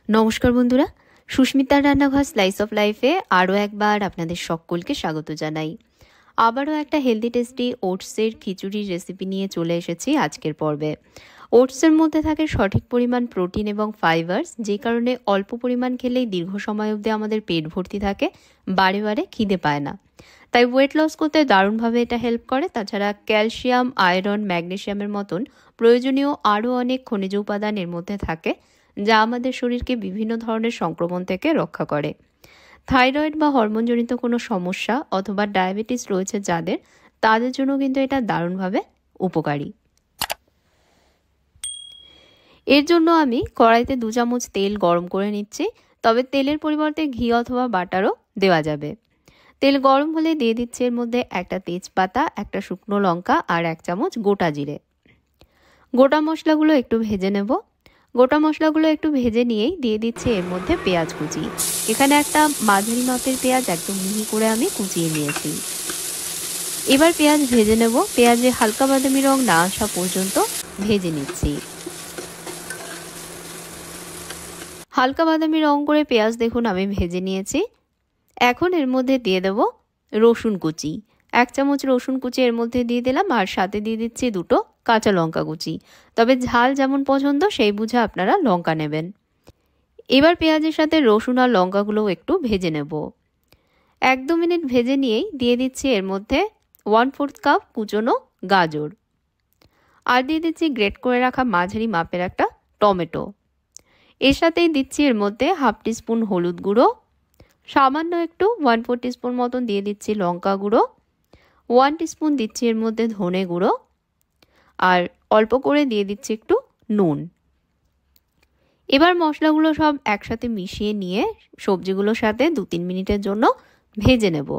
নমস্কার বন্ধুরা, সুস্মিতার রান্নাঘর স্লাইস অফ লাইফে আরও একবার আপনাদের সকলকে স্বাগত জানাই। আবারও একটা হেলদি টেস্টি ওটসের খিচুড়ির রেসিপি নিয়ে চলে এসেছি আজকের পর্বে। ওটসের মধ্যে থাকে সঠিক পরিমাণ প্রোটিন এবং ফাইবার্স, যে কারণে অল্প পরিমাণ খেলেই দীর্ঘ সময় অবধি আমাদের পেট ভর্তি থাকে, বারে বারে খিদে পায় না। তাই ওয়েট লস করতে দারুণভাবে এটা হেল্প করে। তাছাড়া ক্যালসিয়াম, আয়রন, ম্যাগনেসিয়ামের মতন প্রয়োজনীয় আরও অনেক খনিজ উপাদান এর মধ্যে থাকে, যা আমাদের শরীরকে বিভিন্ন ধরনের সংক্রমণ থেকে রক্ষা করে। থাইরয়েড বা হরমোনজনিত কোনো সমস্যা অথবা ডায়াবেটিস রয়েছে যাদের, তাদের জন্য কিন্তু এটা দারুণভাবে উপকারী। এর জন্য আমি কড়াইতে 2 চামচ তেল গরম করে নিচ্ছি, তবে তেলের পরিবর্তে ঘি অথবা বাটারও দেওয়া যাবে। তেল গরম হলে দিয়ে দিচ্ছি এর মধ্যে একটা তেজপাতা, একটা শুকনো লঙ্কা আর 1 চামচ গোটা জিরে। গোটা মশলাগুলো একটু ভেজে নেব। গোটা মশলাগুলো একটু ভেজে নিয়েই দিয়ে দিচ্ছি এর মধ্যে পেঁয়াজ কুচি। এখানে একটা মাঝারি মাপের পেঁয়াজ একদম মিহি করে আমি কুচিয়ে নিয়েছি। এবার পেঁয়াজ ভেজে নেব। পেঁয়াজে হালকা বাদামি রং না আসা পর্যন্ত ভেজে নিচ্ছি। হালকা বাদামি রং করে পেঁয়াজ দেখুন আমি ভেজে নিয়েছি। এখন এর মধ্যে দিয়ে দেব রসুন কুচি। 1 চামচ রসুন কুচি এর মধ্যে দিয়ে দিলাম, আর সাথে দিয়ে দিচ্ছি 2টো কাঁচা লঙ্কা কুচি। তবে ঝাল যেমন পছন্দ সেই বুঝে আপনারা লঙ্কা নেবেন। এবার পেঁয়াজের সাথে রসুন আর লঙ্কাগুলোও একটু ভেজে নেব। 1-2 মিনিট ভেজে নিয়েই দিয়ে দিচ্ছি এর মধ্যে 1/4 কাপ কুচনো গাজর, আর দিয়ে দিচ্ছি গ্রেট করে রাখা মাঝারি মাপের একটা টমেটো। এর সাথেই দিচ্ছি এর মধ্যে 1/2 টিস্পুন হলুদ গুঁড়ো, সামান্য একটু 1/4 টিস্পুন মতন দিয়ে দিচ্ছি লঙ্কা গুঁড়ো, 1 টিস্পুন দিচ্ছি এর মধ্যে ধনে গুঁড়ো, আর অল্প করে দিয়ে দিচ্ছি একটু নুন। এবার মশলাগুলো সব একসাথে মিশিয়ে নিয়ে সবজিগুলোর সাথে 2-3 মিনিটের জন্য ভেজে নেব।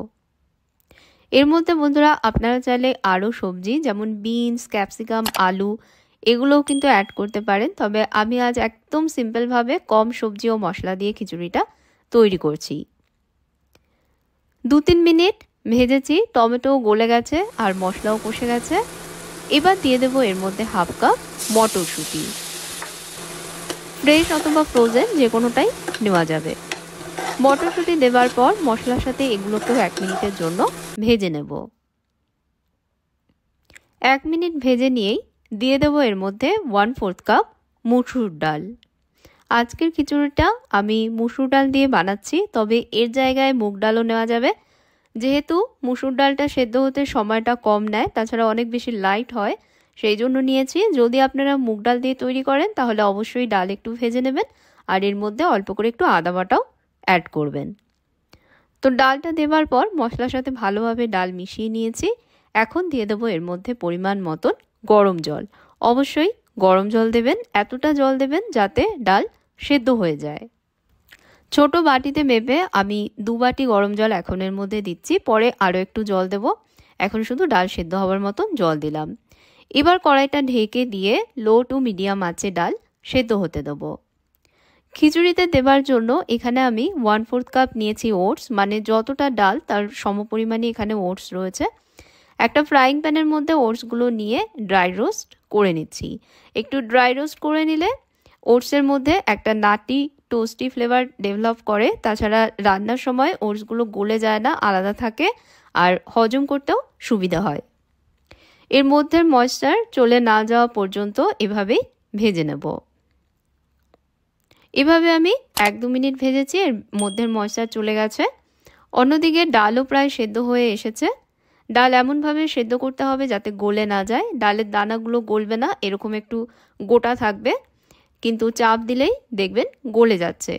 এর মধ্যে বন্ধুরা আপনারা চাইলে আরও সবজি যেমন বিনস, ক্যাপসিকাম, আলু এগুলোও কিন্তু অ্যাড করতে পারেন, তবে আমি আজ একদম সিম্পলভাবে কম সবজি ও মশলা দিয়ে খিচুড়িটা তৈরি করছি। 2-3 মিনিট ভেজেছি, টমেটোও গলে গেছে আর মশলাও কষে গেছে। এবার দিয়ে দেবো এর মধ্যে 1/2 কাপ মটরশুঁটি। ফ্রেশ অথবা ফ্রোজেন যে কোনোটাই নেওয়া যাবে। মটরশুঁটি দেওয়ার পর মশলার সাথে এগুলোকেও 1 মিনিটের জন্য ভেজে নেব। 1 মিনিট ভেজে নিয়েই দিয়ে দেবো এর মধ্যে 1/4 কাপ মুসুর ডাল। আজকের খিচুড়িটা আমি মুসুর ডাল দিয়ে বানাচ্ছি, তবে এর জায়গায় মুগ ডালও নেওয়া যাবে। যেহেতু মুসুর ডালটা সেদ্ধ হতে সময়টা কম নেয়, তাছাড়া অনেক বেশি লাইট হয়, সেই জন্য নিয়েছি। যদি আপনারা মুগ ডাল দিয়ে তৈরি করেন তাহলে অবশ্যই ডাল একটু ভেজে নেবেন, আর এর মধ্যে অল্প করে একটু আদা বাটাও অ্যাড করবেন। তো ডালটা দেওয়ার পর মশলার সাথে ভালোভাবে ডাল মিশিয়ে নিয়েছি। এখন দিয়ে দেবো এর মধ্যে পরিমাণ মতন গরম জল। অবশ্যই গরম জল দেবেন, এতটা জল দেবেন যাতে ডাল সেদ্ধ হয়ে যায়। ছোট বাটিতে মেপে আমি 2 বাটি গরম জল এখন এর মধ্যে দিচ্ছি, পরে আরও একটু জল দেব। এখন শুধু ডাল সেদ্ধ হওয়ার মতন জল দিলাম। এবার কড়াইটা ঢেকে দিয়ে লো টু মিডিয়াম আঁচে ডাল সেদ্ধ হতে দেবো। খিচুড়িতে দেবার জন্য এখানে আমি 1/4 কাপ নিয়েছি ওটস, মানে যতটা ডাল তার সমপরিমাণে এখানে ওটস রয়েছে। একটা ফ্রাইং প্যানের মধ্যে ওটসগুলো নিয়ে ড্রাই রোস্ট করে নিচ্ছি। একটু ড্রাই রোস্ট করে নিলে ওটসের মধ্যে একটা নাটি টোস্টি ফ্লেভার ডেভেলপ করে। তাছাড়া রান্নার সময় ওটসগুলো গলে যায় না, আলাদা থাকে, আর হজম করতেও সুবিধা হয়। এর মধ্যে ময়েশ্চার চলে না যাওয়া পর্যন্ত এভাবেই ভেজে নেব। এভাবে আমি 1-2 মিনিট ভেজেছি, এর মধ্যে ময়েশ্চার চলে গেছে। অন্যদিকে ডালও প্রায় সেদ্ধ হয়ে এসেছে। ডাল এমনভাবে সেদ্ধ করতে হবে যাতে গলে না যায়, ডালের দানাগুলো গলবে না, এরকম একটু গোটা থাকবে, কিন্তু চাপ দিলেই দেখবেন গলে যাচ্ছে।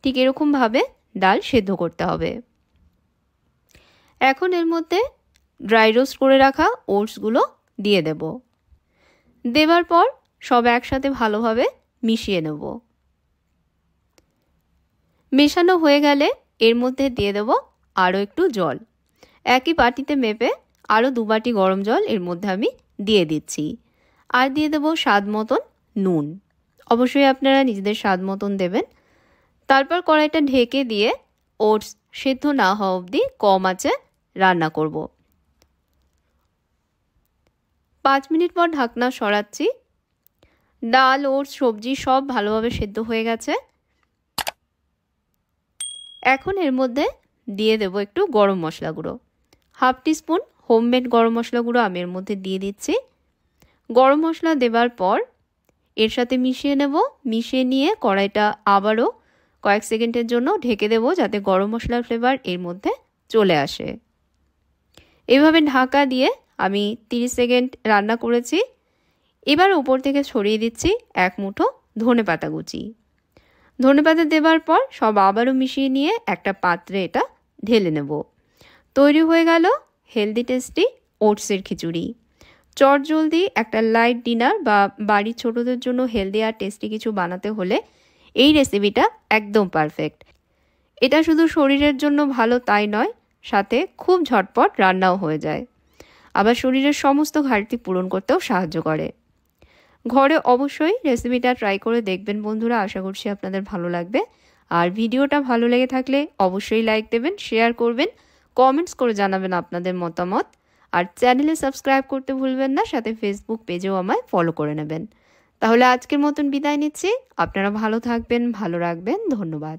ঠিক এরকমভাবে ডাল সেদ্ধ করতে হবে। এখন এর মধ্যে ড্রাই রোস্ট করে রাখা ওটসগুলো দিয়ে দেব। দেওয়ার পর সব একসাথে ভালোভাবে মিশিয়ে নেব। মেশানো হয়ে গেলে এর মধ্যে দিয়ে দেব আরও একটু জল। একই বাটিতে মেপে আরও 2 বাটি গরম জল এর মধ্যে আমি দিয়ে দিচ্ছি, আর দিয়ে দেব স্বাদ মতন নুন। অবশ্যই আপনারা নিজেদের স্বাদ মতন দেবেন। তারপর কড়াইটা ঢেকে দিয়ে ওটস সেদ্ধ না হওয়া অবধি কম আঁচে রান্না করব। 5 মিনিট পর ঢাকনা সরাচ্ছি। ডাল, ওটস, সবজি সব ভালোভাবে সেদ্ধ হয়ে গেছে। এখন এর মধ্যে দিয়ে দেব একটু গরম মশলা গুঁড়ো। 1/2 টিস্পুন হোমমেড গরম মশলা গুঁড়ো আমি এর মধ্যে দিয়ে দিচ্ছি। গরম মশলা দেওয়ার পর এর সাথে মিশিয়ে নেব। মিশিয়ে নিয়ে কড়াইটা আবারও কয়েক সেকেন্ডের জন্য ঢেকে দেব, যাতে গরম মশলার ফ্লেভার এর মধ্যে চলে আসে। এভাবে ঢাকা দিয়ে আমি 30 সেকেন্ড রান্না করেছি। এবার উপর থেকে ছড়িয়ে দিচ্ছি 1 মুঠো ধনেপাতা কুচি। ধনেপাতা দেওয়ার পর সব আবারও মিশিয়ে নিয়ে একটা পাত্রে এটা ঢেলে নেব। তৈরি হয়ে গেল হেলদি টেস্টি ওটসের খিচুড়ি। চটজলদি একটা লাইট ডিনার বা বাড়ির ছোটদের জন্য হেলদি আর টেস্টি কিছু বানাতে হলে এই রেসিপিটা একদম পারফেক্ট। এটা শুধু শরীরের জন্য ভালো তাই নয়, সাথে খুব ঝটপট রান্নাও হয়ে যায়, আবার শরীরের সমস্ত ঘাটতি পূরণ করতেও সাহায্য করে। ঘরে অবশ্যই রেসিপিটা ট্রাই করে দেখবেন বন্ধুরা, আশা করছি আপনাদের ভালো লাগবে। আর ভিডিওটা ভালো লেগে থাকলে অবশ্যই লাইক দেবেন, শেয়ার করবেন, কমেন্টস করে জানাবেন আপনাদের মতামত। আর চ্যানেলে সাবস্ক্রাইব করতে ভুলবেন না, সাথে ফেসবুক পেজেও আমায় ফলো করে নেবেন। তাহলে আজকের মতন বিদায় নিচ্ছি। আপনারা ভালো থাকবেন, ভালো রাখবেন। ধন্যবাদ।